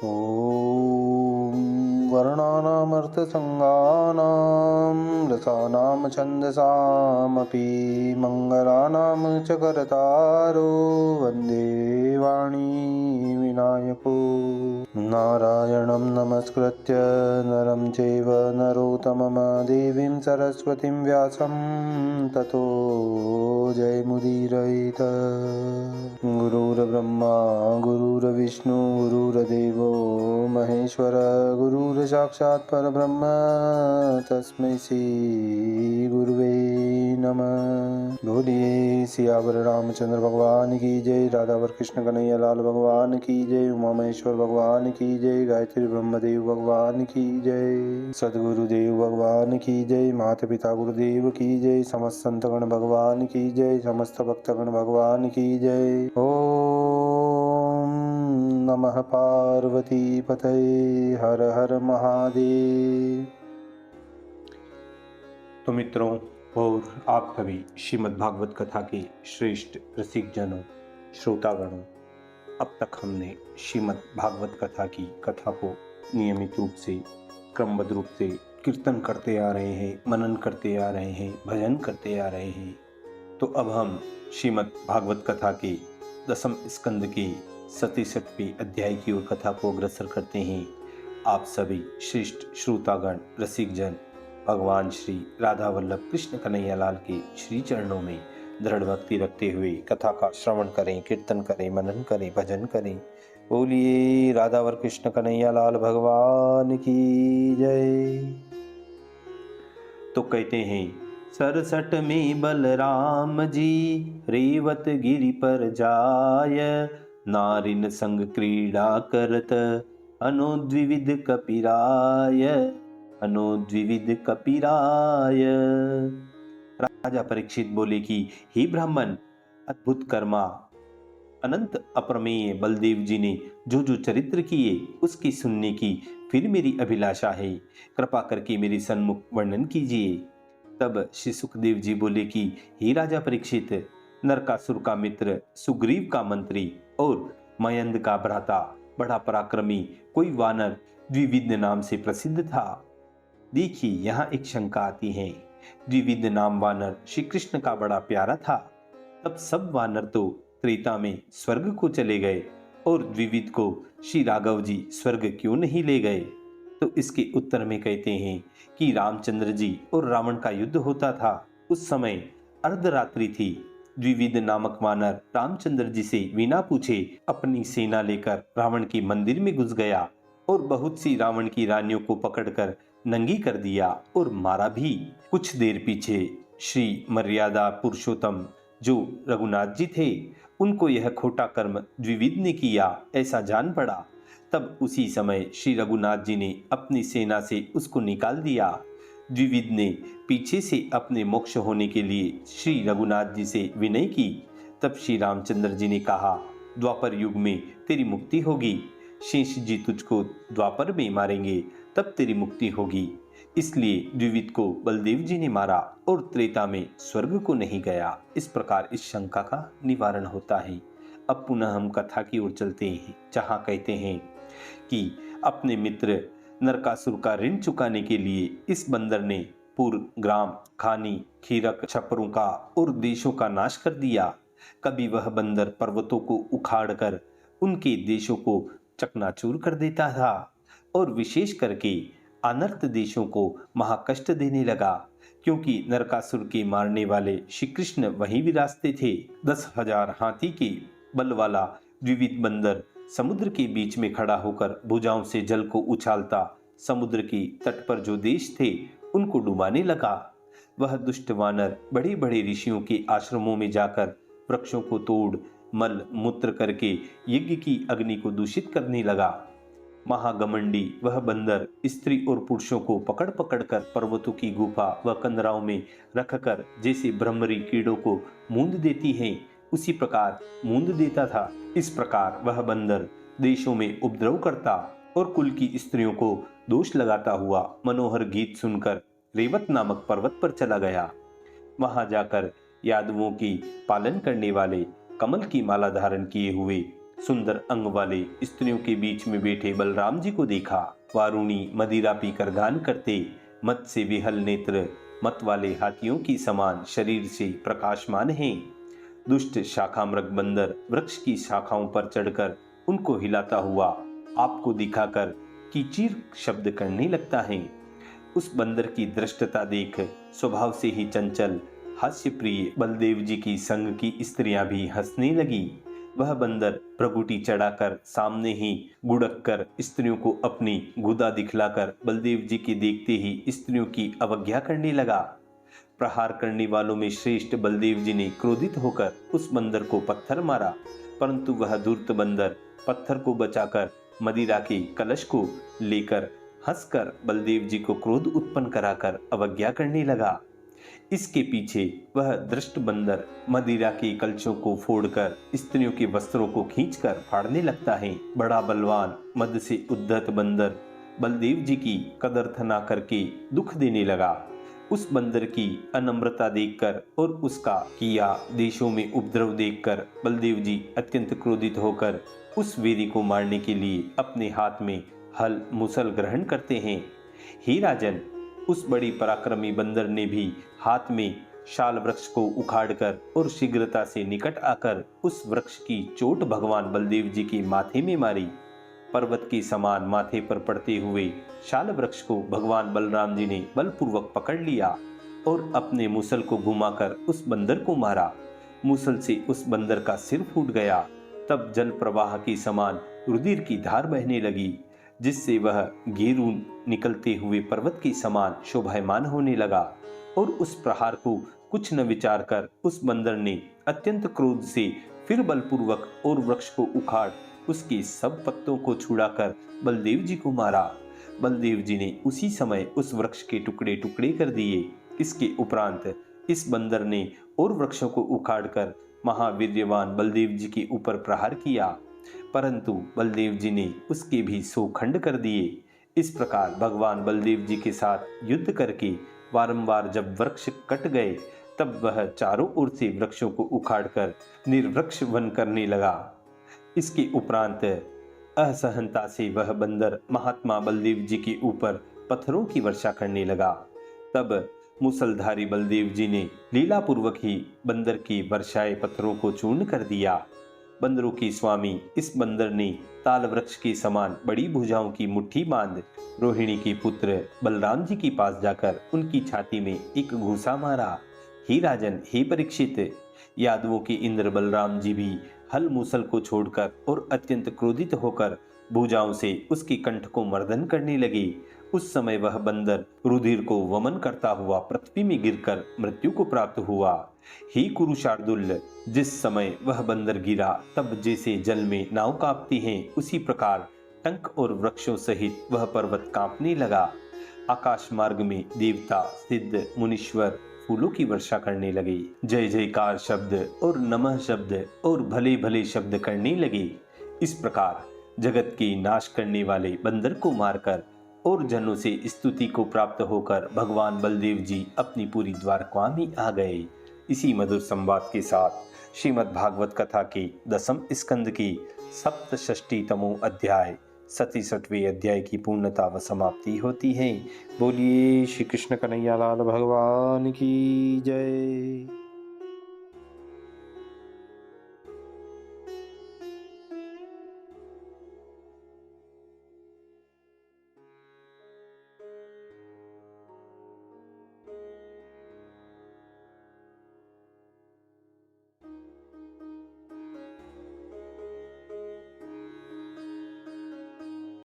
ॐ वर्णानामर्थसङ्गानां रसानां छन्दसामपि मङ्गलानां च करतारो वन्दे वाणी विनायको नारायणं नमस्कृत्य नरं चैव नरोत्तमं देवीं सरस्वतीं व्यासं ततो जयमुदीरयेत्। गुरुर्ब्रह्मा गुरुर्विष्णु गुरुर्देवो महेश्वर गुरुर्साक्षात् परब्रह्म तस्मै श्री गुरुवे नमः। बोलिए सियावर रामचंद्र भगवान की जय, राधावर कृष्ण कन्हैया लाल भगवान की जय, उमा महेश्वर भगवान की जय, गायत्री ब्रह्मदेव भगवान की जय, सदगुरुदेव भगवान की जय, माता पिता गुरुदेव की जय, समस्त संतगण भगवान की जय, समस्त भक्तगण भगवान की जय। ओम नमः पार्वती पतये, हर हर महादेव। तो मित्रों और आप सभी श्रीमद् भागवत कथा के श्रेष्ठ रसिक जनों, श्रोतागणों, अब तक हमने श्रीमद् भागवत कथा की कथा को नियमित रूप से क्रमबद्ध रूप से कीर्तन करते आ रहे हैं, मनन करते आ रहे हैं, भजन करते आ रहे हैं। तो अब हम श्रीमद् भागवत कथा के दसम स्कंद के 67वें अध्याय की ओर कथा को अग्रसर करते हैं। आप सभी श्रेष्ठ श्रोतागण रसिक जन भगवान श्री राधा वल्लभ कृष्ण कन्हैया लाल के श्री चरणों में दृढ़ भक्ति रखते हुए कथा का श्रवण करें, कीर्तन करें, मनन करें, भजन करें। बोलिए राधावर कृष्ण कन्हैया लाल भगवान की जय। तो कहते हैं, 67 में बलराम जी रेवत गिरि पर जाय, नारिन संग क्रीड़ा करत अनुद्विविद कपिराय, अनुद्विविद कपिराय। राजा परीक्षित बोले कि हे ब्राह्मण, अद्भुत कर्मा अनंत अप्रमेय बलदेव जी ने जो जो चरित्र किए उसकी सुनने की फिर मेरी अभिलाषा है, कृपा करके मेरे सन्मुख वर्णन कीजिए। तब श्री सुखदेव जी बोले कि हे राजा परीक्षित, नरकासुर का मित्र, सुग्रीव का मंत्री और मयंद का भ्राता, बड़ा पराक्रमी कोई वानर द्विविद नाम से प्रसिद्ध था। देखिए यहाँ एक शंका आती है। द्विविद नाम वानर श्री कृष्ण का बड़ा प्यारा था। तब सब वानर तो त्रेता में स्वर्ग को चले गए और द्विविद को श्री राघव जी स्वर्ग क्यों नहीं ले गए? तो इसके उत्तर में कहते हैं कि रामचंद्र जी और रावण का युद्ध होता था। उस समय अर्धरात्रि थी। द्विविद नामक वानर रामचंद्र जी से बिना पूछे अपनी सेना लेकर रावण के मंदिर में घुस गया और बहुत सी रावण की रानियों को पकड़कर नंगी कर दिया और मारा भी। कुछ देर पीछे श्री मर्यादा पुरुषोत्तम जो रघुनाथ जी थे, उनको यह खोटा कर्म द्विविद ने किया ऐसा जान पड़ा। तब उसी समय श्री रघुनाथ जी ने अपनी सेना से उसको निकाल दिया। द्विविद ने पीछे से अपने मोक्ष होने के लिए श्री रघुनाथ जी से विनय की। तब श्री रामचंद्र जी ने कहा, द्वापर युग में तेरी मुक्ति होगी। शेष जी तुझको द्वापर में मारेंगे, तब तेरी मुक्ति होगी। इसलिए द्विविद को बलदेव जी ने मारा और त्रेता में स्वर्ग को नहीं गया। इस प्रकार इस शंका का निवारण होता है। अब पुनः हम कथा की ओर चलते हैं, जहाँ कहते हैं कि अपने मित्र नरकासुर का ऋण चुकाने के लिए इस बंदर ने पूर्व ग्राम, खानी, खीरक, छपरों का और देशों का नाश कर दिया। कभी वह बंदर पर्वतों को उखाड़कर उनके देशों को चकनाचूर कर देता था और विशेष करके अनर्थ देशों को महाकष्ट देने लगा, क्योंकि नरकासुर के मारने वाले श्री कृष्ण वहीं विराजते थे। 10,000 हाथी के बल वाला द्विविद बंदर समुद्र के बीच में खड़ा होकर भुजाओं से जल को उछालता समुद्र की तट पर जो देश थे उनको डुबाने लगा। वह दुष्ट वानर बड़े बड़े ऋषियों के आश्रमों में जाकर वृक्षों को तोड़ मल मूत्र करके यज्ञ की अग्नि को दूषित करने लगा। महागमंडी वह बंदर स्त्री और पुरुषों को पकड़ पकड़ कर पर्वतों की गुफा व कंदराओं में रखकर जैसे भ्रमरी कीड़ों को मूंद देती है, उसी प्रकार मूंद देता था। इस प्रकार वह बंदर देशों में उपद्रव करता और कुल की स्त्रियों को दोष लगाता हुआ मनोहर गीत सुनकर रेवत नामक पर्वत पर चला गया। वहां जाकर यादवों की पालन करने वाले कमल की माला धारण किए हुए सुंदर अंग वाले स्त्रियों के बीच में बैठे बलराम जी को देखा। वारुणी मदिरा पीकर गान करते, मत से विहल नेत्र मत वाले हाथियों की समान शरीर से प्रकाशमान हैं। दुष्ट शाखामृग बंदर वृक्ष की शाखाओं पर चढ़कर उनको हिलाता हुआ आपको दिखाकर कीचीर शब्द करने लगता है। उस बंदर की दृष्टता देख स्वभाव से ही चंचल हास्य प्रिय बलदेव जी की संग की स्त्रियां भी हंसने लगी। वह बंदर भ्रगुटी चढ़ाकर सामने ही गुड़क कर स्त्रियों को अपनी गुदा दिखलाकर बलदेव जी के देखते ही स्त्रियों की अवज्ञा करने लगा। प्रहार करने वालों में श्रेष्ठ बलदेव जी ने क्रोधित होकर उस बंदर को पत्थर मारा, परंतु वह धूर्त बंदर पत्थर को बचाकर मदिरा के कलश को लेकर हंसकर बलदेव जी को क्रोध उत्पन्न कराकर अवज्ञा करने लगा। इसके पीछे वह दृष्ट बंदर मदिरा के कलशों को फोड़कर स्त्रियों के वस्त्रों को खींचकर फाड़ने लगता है। बड़ा बलवान मद से उद्धत बंदर बलदेव जी की कदरथना करके दुख देने लगा। उस बंदर की अनम्रता देखकर और उसका किया देशों में उपद्रव देखकर बलदेव जी अत्यंत क्रोधित होकर उस वीरी को मारने के लिए अपने हाथ में हल मुसल ग्रहण करते हैं। हे राजन, उस बड़ी पराक्रमी बंदर ने भी हाथ में शाल वृक्ष को उखाड़कर और शीघ्रता से निकट आकर उस वृक्ष की चोट भगवान बलदेव जी के माथे में मारी। पर्वत के समान माथे पर पड़ते हुए शाल वृक्ष को भगवान बलराम जी ने बलपूर्वक पकड़ लिया और अपने मुसल को घुमाकर उस बंदर को मारा। मुसल से उस बंदर का सिर फूट गया। तब जल प्रवाह के समान रुधिर की धार बहने लगी, जिससे वह गेरू निकलते हुए पर्वत के समान शोभायमान होने लगा। और उस प्रहार को कुछ न विचार कर उस बंदर ने अत्यंत क्रोध से फिर बलपूर्वक और वृक्ष को उखाड़ उसके सब पत्तों को छुड़ाकर बलदेव जी को मारा। बलदेव जी ने उसी समय उस वृक्ष के टुकड़े टुकड़े कर दिए। इसके उपरांत इस बंदर ने और वृक्षों को उखाड़कर महावीर्यवान बलदेव जी के ऊपर प्रहार किया, परंतु बलदेव जी ने उसके भी 100 खंड कर दिए। इस प्रकार भगवान बलदेव जी के साथ युद्ध करके बारंबार जब वृक्ष कट गए, तब वह चारों ओर से वृक्षों को उखाड़कर निर्वृक्ष वन करने लगा। इसके उपरांत असहनता से वह बंदर महात्मा बलदेव जी के ऊपर पत्थरों की वर्षा करने लगा। तब मुसलधारी बलदेव जी ने लीलापूर्वक ही बंदर की वर्षाए पत्थरों को चूर्ण कर दिया। बंदरों के स्वामी इस बंदर ने ताल वृक्ष के समान बड़ी भुजाओं की मुट्ठी बांध रोहिणी के पुत्र बलराम जी के पास जाकर उनकी छाती में एक घूसा मारा। हे राजन, हे परीक्षित, यादवों के इंद्र बलराम जी भी हल मूसल को छोड़कर और अत्यंत क्रोधित होकर भुजाओं से उसके कंठ को मर्दन करने लगे। उस समय वह बंदर रुधिर को वमन करता हुआ पृथ्वी में गिरकर मृत्यु को प्राप्त हुआ। हे कुरुशार्दुल, जिस समय वह बंदर गिरा तब जैसे जल में नाव कांपती हैं, उसी प्रकार टंक और वृक्षों सहित वह पर्वत कांपने लगा। आकाश मार्ग में देवता, सिद्ध, मुनीश्वर फूलों की वर्षा करने लगे। जय जयकार शब्द और नमः शब्द और भले भले शब्द करने लगे। इस प्रकार जगत के नाश करने वाले बंदर को मारकर और जनों से स्तुति को प्राप्त होकर भगवान बलदेव जी अपनी पूरी द्वारका में आ गए। इसी मधुर संवाद के साथ श्रीमद् भागवत कथा के 10वें स्कंद की सप्तषष्टितमो अध्याय 67वें अध्याय की पूर्णता व समाप्ति होती है। बोलिए श्री कृष्ण कन्हैया लाल भगवान की जय।